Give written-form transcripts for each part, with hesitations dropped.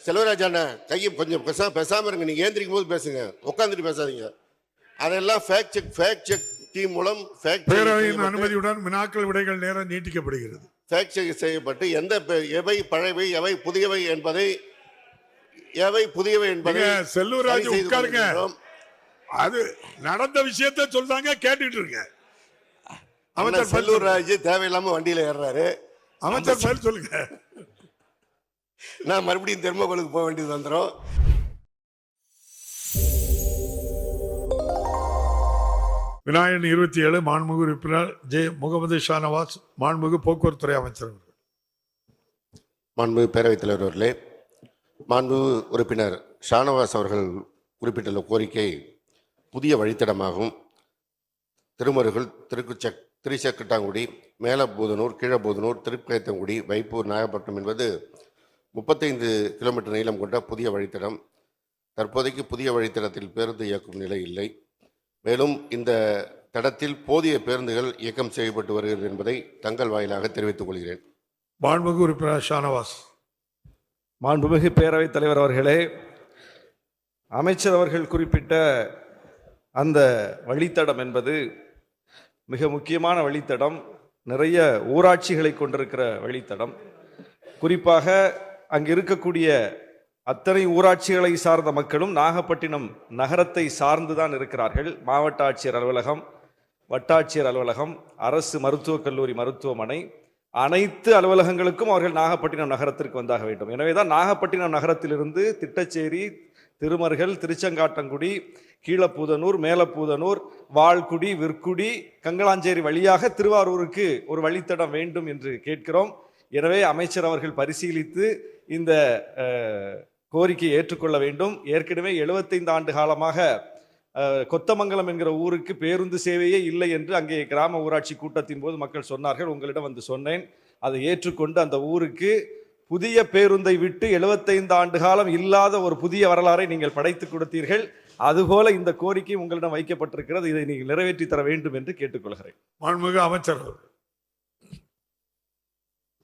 செல்வராஜ் அண்ணா கையை கொஞ்சம் பேசாம இருங்க. நீங்க ஏந்திரிக்கும் போது பேசுங்க, உட்காந்துட்டு பேசாதீங்க. அதெல்லாம் ஃபேக்ட் செக் டீம் மூலம் பேரவையின் அனுமதியுடன் வினாக்கள் விடைகள் நேரம் நீட்டிக்கப்படுகிறது. ஃபேக்ட் செக் செய்யப்பட்டு எவை பழையவை எவை புதியவை என்பதை செல்வராஜ் உட்காருங்க. அது நடந்த விஷயத்தை சொல்றாங்க, கேட்டுட்டு இருக்க. அமைச்சர் செல்லூர்ராஜ் தேவையில்லாம வண்டியில ஏறாரு. அமைச்சர் பேர் சொல்லுங்க. நான் மறுபடியும் தெர்மோகோலுக்கு போக வேண்டியது வந்துடும். விநாயகன் 27 மாண்புமிகு உறுப்பினர் ஜே முகமது ஷானவாஸ், மாண்புமிகு போக்குவரத்துறை அமைச்சர். மாண்புமிகு பேரவைத் தலைவர் அவர்களே, மாண்புமிகு உறுப்பினர் ஷானவாஸ் அவர்கள் குறிப்பிட்டுள்ள கோரிக்கை புதிய வழித்தடமாகும். திருமருகல், திருச்செக்கட்டாங்குடி, மேலபூதனூர், கீழபூதனூர், திருப்பேத்தங்குடி, வைப்பூர், நாகப்பட்டினம் என்பது 35 கிலோமீட்டர் நீளம் கொண்ட புதிய வழித்தடம். தற்போதைக்கு புதிய வழித்தடத்தில் பேருந்து இயக்கும் நிலை இல்லை. மேலும் இந்த தடத்தில் போதிய பேருந்துகள் இயக்கம் செய்யப்பட்டு வருகிறது என்பதை தங்கள் வாயிலாக தெரிவித்துக் கொள்கிறேன். மாண்புமிகு உறுப்பினர் ஷானவாஸ். மாண்புமிகு பேரவைத் தலைவர் அவர்களே, அமைச்சர் அவர்கள் குறிப்பிட்ட அந்த வழித்தடம் என்பது மிக முக்கியமான வழித்தடம். நிறைய ஊராட்சிகளை கொண்டிருக்கிற வழித்தடம். குறிப்பாக அங்கு இருக்கக்கூடிய அத்தனை ஊராட்சிகளை சார்ந்த மக்களும் நாகப்பட்டினம் நகரத்தை சார்ந்துதான் இருக்கிறார்கள். மாவட்ட ஆட்சியர் அலுவலகம், வட்டாட்சியர் அலுவலகம், அரசு மருத்துவக் கல்லூரி மருத்துவமனை, அனைத்து அலுவலகங்களுக்கும் அவர்கள் நாகப்பட்டினம் நகரத்திற்கு வந்தாக வேண்டும். எனவேதான் நாகப்பட்டினம் நகரத்திலிருந்து திட்டச்சேரி, திருமருகல், திருச்செங்காட்டங்குடி, கீழப்பூதனூர், மேலப்பூதனூர், வால்குடி, விற்குடி, கங்களாஞ்சேரி வழியாக திருவாரூருக்கு ஒரு வழித்தடம் வேண்டும் என்று கேட்கிறோம். எனவே அமைச்சர் அவர்கள் பரிசீலித்து இந்த கோரிக்கையை ஏற்றுக்கொள்ள வேண்டும். ஏற்கனவே 75 ஆண்டு காலமாக கொத்தமங்கலம் என்கிற ஊருக்கு பேருந்து சேவையே இல்லை என்று அங்கே கிராம ஊராட்சி கூட்டத்தின் போது மக்கள் சொன்னார்கள். உங்களிடம் வந்து சொன்னேன். அதை ஏற்றுக்கொண்டு அந்த ஊருக்கு புதிய பேருந்தை விட்டு 75 ஆண்டு காலம் இல்லாத ஒரு புதிய வரலாறை நீங்கள் படைத்து கொடுத்தீர்கள். அதுபோல இந்த கோரிக்கை உங்களிடம் வைக்கப்பட்டிருக்கிறது. இதை நீங்கள் நிறைவேற்றி தர வேண்டும் என்று கேட்டுக்கொள்கிறேன். மாண்புமிகு அமைச்சர்.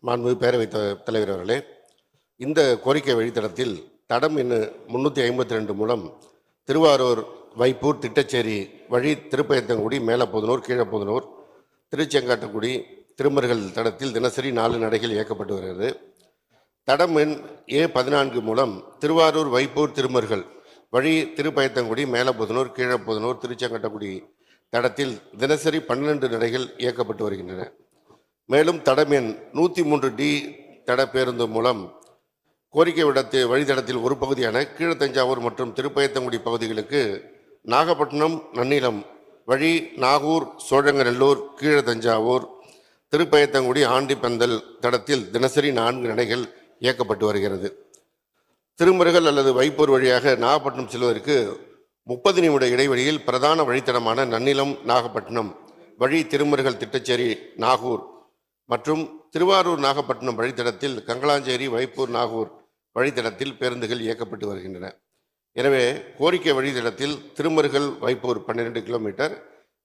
மாண்புமிகு பேரவைத் தலைவர் அவர்களே, இந்த கோரிக்கை வழித்தடத்தில் தடம் எண் 352 மூலம் திருவாரூர், வைப்பூர், திட்டச்சேரி வழி திருப்பயத்தங்குடி, மேலப்பூதனூர், கீழப்பூதனூர், திருச்செங்காட்டங்குடி, திருமருகல் தடத்தில் தினசரி 4 நடைகள் இயக்கப்பட்டு வருகிறது. தடம் எண் A14 மூலம் திருவாரூர், வைப்பூர், திருமருகல் வழி திருப்பயத்தங்குடி, மேலப்பூதனூர், கீழப்பூதனூர், திருச்செங்காட்டங்குடி தடத்தில் தினசரி 12 நடைகள் இயக்கப்பட்டு வருகின்றன. மேலும் தடம் எண் 103D தட பேருந்து மூலம் கோரிக்கை வழித்தடத்தில் ஒரு பகுதியான கீழத்தஞ்சாவூர் மற்றும் திருப்பயத்தங்குடி பகுதிகளுக்கு நாகப்பட்டினம் நன்னிலம் வழி நாகூர், சோழங்கநல்லூர், கீழத்தஞ்சாவூர், திருப்பயத்தங்குடி, ஆண்டிப்பந்தல் தடத்தில் தினசரி 4 நடைகள் இயக்கப்பட்டு வருகிறது. திருமருகல் அல்லது வைப்பூர் வழியாக நாகப்பட்டினம் செல்வதற்கு 30 நிமிட இடைவெளியில் பிரதான வழித்தடமான நன்னிலம், நாகப்பட்டினம் வழி திருமருகல், திட்டச்சேரி, நாகூர் மற்றும் திருவாரூர், நாகப்பட்டினம் வழித்தடத்தில் கங்களாஞ்சேரி, வைப்பூர், நாகூர் வழித்தடத்தில் பேருந்துகள் இயக்கப்பட்டு வருகின்றன. எனவே கோரிக்கை வழித்தடத்தில் திருமருகல், வைப்பூர் 12 கிலோமீட்டர்,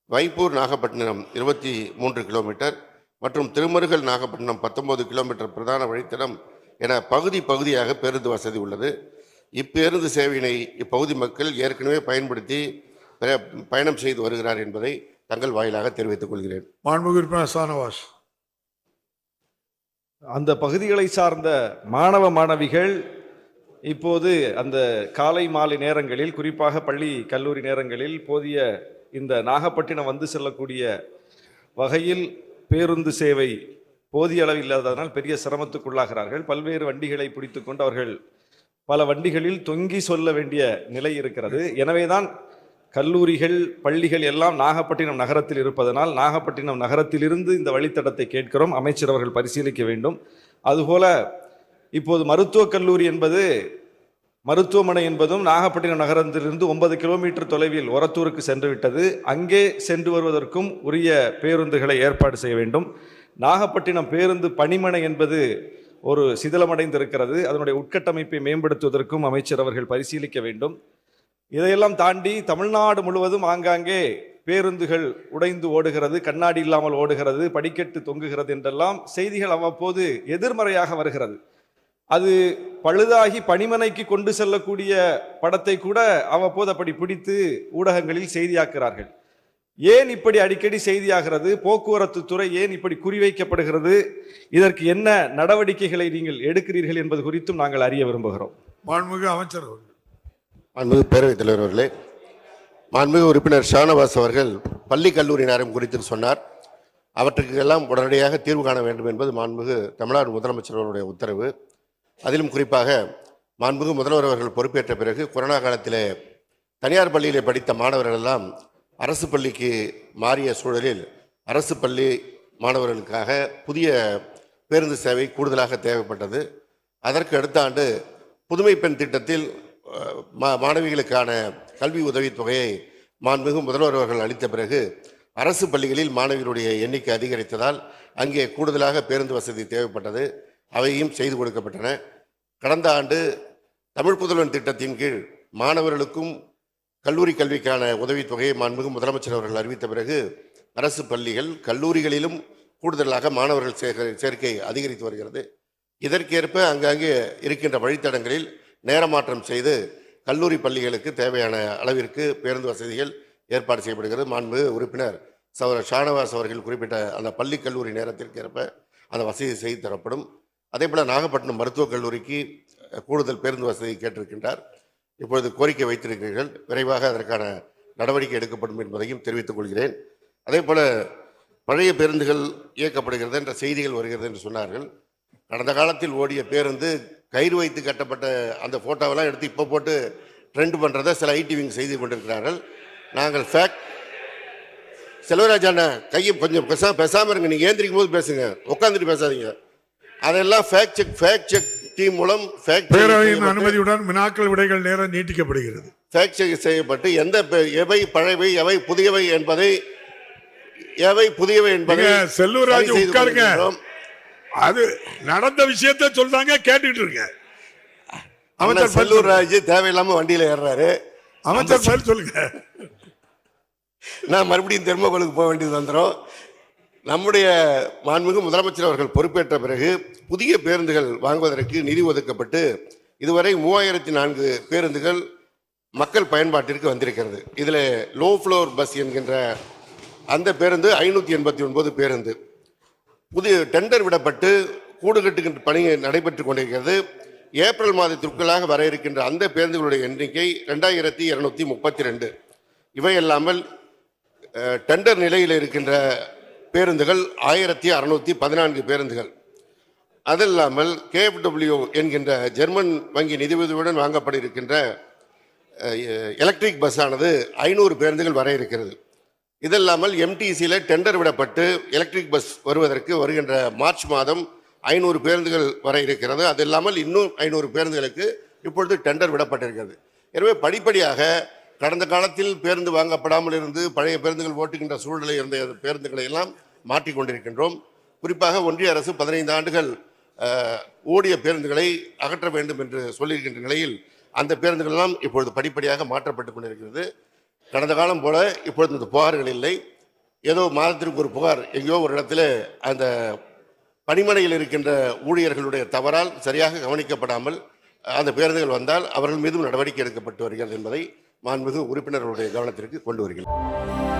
வைப்பூர், நாகப்பட்டினம் 23 கிலோமீட்டர் மற்றும் திருமருகல், நாகப்பட்டினம் 19 கிலோமீட்டர் பிரதான வழித்தடம் என பகுதியாக பேருந்து வசதி உள்ளது. இப்பேருந்து சேவையினை இப்பகுதி மக்கள் ஏற்கனவே பயன்படுத்தி பயணம் செய்து வருகிறார் என்பதை தங்கள் வாயிலாக தெரிவித்துக் கொள்கிறேன். அந்த பகுதிகளை சார்ந்த மாணவ மாணவிகள் இப்போது அந்த காலை மாலை நேரங்களில், குறிப்பாக பள்ளி கல்லூரி நேரங்களில் போதிய இந்த நாகப்பட்டினம் வந்து செல்லக்கூடிய வகையில் பேருந்து சேவை போதிய அளவில் இல்லாததனால் பெரிய சிரமத்துக்குள்ளாகிறார்கள். பல்வேறு வண்டிகளை பிடித்துக்கொண்டு அவர்கள் பல வண்டிகளில் தொங்கி சொல்ல வேண்டிய நிலை இருக்கிறது. எனவேதான் கல்லூரிகள், பள்ளிகள் எல்லாம் நாகப்பட்டினம் நகரத்தில் இருப்பதனால் நாகப்பட்டினம் நகரத்திலிருந்து இந்த வழித்தடத்தை கேட்கிறோம். அமைச்சர் அவர்கள் பரிசீலிக்க வேண்டும். அதுபோல இப்போது மருத்துவக் கல்லூரி என்பது, மருத்துவமனை என்பதும் நாகப்பட்டினம் நகரத்திலிருந்து 9 கிலோமீட்டர் தொலைவில் ஒரத்தூருக்கு சென்று விட்டது. அங்கே சென்று வருவதற்கும் உரிய பேருந்துகளை ஏற்பாடு செய்ய வேண்டும். நாகப்பட்டினம் பேருந்து பணிமனை என்பது ஒரு சிதிலமடைந்திருக்கிறது. அதனுடைய உட்கட்டமைப்பை மேம்படுத்துவதற்கும் அமைச்சர் அவர்கள் பரிசீலிக்க வேண்டும். இதையெல்லாம் தாண்டி தமிழ்நாடு முழுவதும் ஆங்காங்கே பேருந்துகள் உடைந்து ஓடுகிறது, கண்ணாடி இல்லாமல் ஓடுகிறது, படிக்கட்டு தொங்குகிறது என்றெல்லாம் செய்திகள் அவ்வப்போது எதிர்மறையாக வருகிறது. அது பழுதாகி பணிமனைக்கு கொண்டு செல்லக்கூடிய படத்தை கூட அவ்வப்போது அப்படி பிடித்து ஊடகங்களில் செய்தியாக்குகிறார்கள். ஏன் இப்படி அடிக்கடி செய்தியாகிறது? போக்குவரத்து துறை ஏன் இப்படி குறிவைக்கப்படுகிறது? இதற்கு என்ன நடவடிக்கைகளை நீங்கள் எடுக்கிறீர்கள் என்பது குறித்தும் நாங்கள் அறிய விரும்புகிறோம். மாண்புமிகு அமைச்சர் அவர்கள். மாண்புமிகு பேரவைத் தலைவர் அவர்களே, மாண்புமிகு உறுப்பினர் ஷானவாஸ் அவர்கள் பள்ளி கல்லூரி நேரம் குறித்து சொன்னார். அவற்றுக்கு எல்லாம் உடனடியாக தீர்வு காண வேண்டும் என்பது மாண்புமிகு தமிழ்நாடு முதலமைச்சர் அவருடைய உத்தரவு. அதிலும் குறிப்பாக மாண்புமிகு முதல்வர் அவர்கள் பொறுப்பேற்ற பிறகு கொரோனா காலத்திலே தனியார் பள்ளியிலே படித்த மாணவர்கள் எல்லாம் அரசு பள்ளிக்கு மாறிய சூழலில் அரசு பள்ளி மாணவர்களுக்காக புதிய பேருந்து சேவை கூடுதலாக தேவைப்பட்டது. அதற்கு அடுத்த ஆண்டு புதுமை பெண் திட்டத்தில் மாணவிகளுக்கான கல்வி உதவித்தொகையை மாண்புமிகு முதல்வர் அவர்கள் அளித்த பிறகு அரசு பள்ளிகளில் மாணவிகளுடைய எண்ணிக்கை அதிகரித்ததால் அங்கே கூடுதலாக பேருந்து வசதி தேவைப்பட்டது. அவையும் செய்து கொடுக்கப்பட்டன. கடந்த ஆண்டு தமிழ் புதல்வன் திட்டத்தின் கீழ் மாணவர்களுக்கும் கல்லூரி கல்விக்கான உதவித்தொகையை மாண்புமிகு முதலமைச்சர் அவர்கள் அறிவித்த பிறகு அரசு பள்ளிகள் கல்லூரிகளிலும் கூடுதலாக மாணவர்கள் சேர்க்கை அதிகரித்து வருகிறது. இதற்கேற்ப அங்கங்கே இருக்கின்ற வழித்தடங்களில் நேரமாற்றம் செய்து கல்லூரி பள்ளிகளுக்கு தேவையான அளவிற்கு பேருந்து வசதிகள் ஏற்பாடு செய்யப்படுகிறது. மாண்புமிகு உறுப்பினர் சகோதரர் ஷானவாஸ் அவர்கள் குறிப்பிட்ட அந்த பள்ளி கல்லூரி நேரத்திற்கு ஏற்ப அந்த வசதி செய்து தரப்படும். அதே போல் நாகப்பட்டினம் மருத்துவக் கல்லூரிக்கு கூடுதல் பேருந்து வசதி கேட்டிருக்கின்றார். இப்பொழுது கோரிக்கை வைத்திருக்கிறீர்கள். விரைவாக அதற்கான நடவடிக்கை எடுக்கப்படும் என்பதையும் தெரிவித்துக் கொள்கிறேன். அதே போல் பழைய பேருந்துகள் இயக்கப்படுகிறது என்ற செய்திகள் வருகிறது என்று சொன்னார்கள். கடந்த காலத்தில் ஓடிய பேருந்து கயிறு வைத்து கட்டப்பட்ட அந்த ஃபோட்டோவெல்லாம் எடுத்து இப்போ போட்டு ட்ரெண்ட் பண்ணுறதை சில ஐடிவிங் செய்து கொண்டிருக்கிறார்கள். நாங்கள் செல்வராஜ் அண்ணன் கையை கொஞ்சம் பேசாமல் இருங்க. நீங்கள் ஏந்திரிக்கும் போது பேசுங்க, உட்காந்துட்டு பேசாதீங்க. அதெல்லாம் ஃபேக்ட் செக் டீம் மூலம் பேரவையின் அனுமதியுடன் வினாக்கள் விடைகள் நேரம் நீட்டிக்கப்படுகிறது. ஃபேக்ட் செக் செய்யப்பட்டு எவை பழையவை எவை புதியவை என்பதை செல்வராஜ் உட்காருங்க. அது நடந்த விஷயத்தை சொல்றாங்க, கேட்டுட்டு இருங்க. அமைச்சர் செல்லூர்ராஜ் தேவையில்லாம வண்டியில ஏறாரு. அமைச்சர் பேர் சொல்லுங்க. நான் மறுபடியும் தெர்மோகோலுக்கு போக வேண்டியது வந்துடும். நம்முடைய மாண்புமிகு முதலமைச்சர் அவர்கள் பொறுப்பேற்ற பிறகு புதிய பேருந்துகள் வாங்குவதற்கு நிதி ஒதுக்கப்பட்டு இதுவரை 3004 பேருந்துகள் மக்கள் பயன்பாட்டிற்கு வந்திருக்கிறது. இதில் லோ ஃப்ளோர் பஸ் என்கின்ற அந்த பேருந்து 589 பேருந்து புதிய டெண்டர் விடப்பட்டு கூடு கட்டுகின்ற பணி நடைபெற்று கொண்டிருக்கிறது. ஏப்ரல் மாதத்திற்குள்ளாக வர இருக்கின்ற அந்த பேருந்துகளுடைய எண்ணிக்கை 2232. இவை இல்லாமல் டெண்டர் நிலையில் இருக்கின்ற பேருந்துகள் 1614 பேருந்துகள். அது இல்லாமல் KFW என்கின்ற ஜெர்மன் வங்கி நிதியுதவியுடன் வாங்கப்பட இருக்கின்ற எலக்ட்ரிக் பஸ் ஆனது 500 பேருந்துகள் வர இருக்கிறது. இதல்லாமல் MTCயில் டெண்டர் விடப்பட்டு எலக்ட்ரிக் பஸ் வருவதற்கு வருகின்ற மார்ச் மாதம் 500 பேருந்துகள் வர இருக்கிறது. அது இல்லாமல் இன்னும் 500 பேருந்துகளுக்கு இப்பொழுது டெண்டர் விடப்பட்டிருக்கிறது. எனவே படிப்படியாக கடந்த காலத்தில் பேருந்து வாங்கப்படாமல் இருந்து பழைய பேருந்துகள் ஓட்டுகின்ற சூழ்நிலை இருந்த பேருந்துகளை எல்லாம் மாற்றிக்கொண்டிருக்கின்றோம். குறிப்பாக ஒன்றிய அரசு 15 ஆண்டுகள் ஓடிய பேருந்துகளை அகற்ற வேண்டும் என்று சொல்லியிருக்கின்ற நிலையில் அந்த பேருந்துகள் எல்லாம் இப்பொழுது படிப்படியாக மாற்றப்பட்டு கொண்டிருக்கிறது. கடந்த காலம் போல இப்பொழுது இந்த புகார்கள் இல்லை. ஏதோ மாதத்திற்கு ஒரு புகார் எங்கேயோ ஒரு இடத்துல அந்த பணிமனையில் இருக்கின்ற ஊழியர்களுடைய தவறால் சரியாக கவனிக்கப்படாமல் அந்த பேருந்துகள் வந்தால் அவர்கள் மீதும் நடவடிக்கை எடுக்கப்பட்டு வருகிறது என்பதை மாண்புமிகு உறுப்பினர்களுடைய கவனத்திற்கு கொண்டு வருகிறேன்.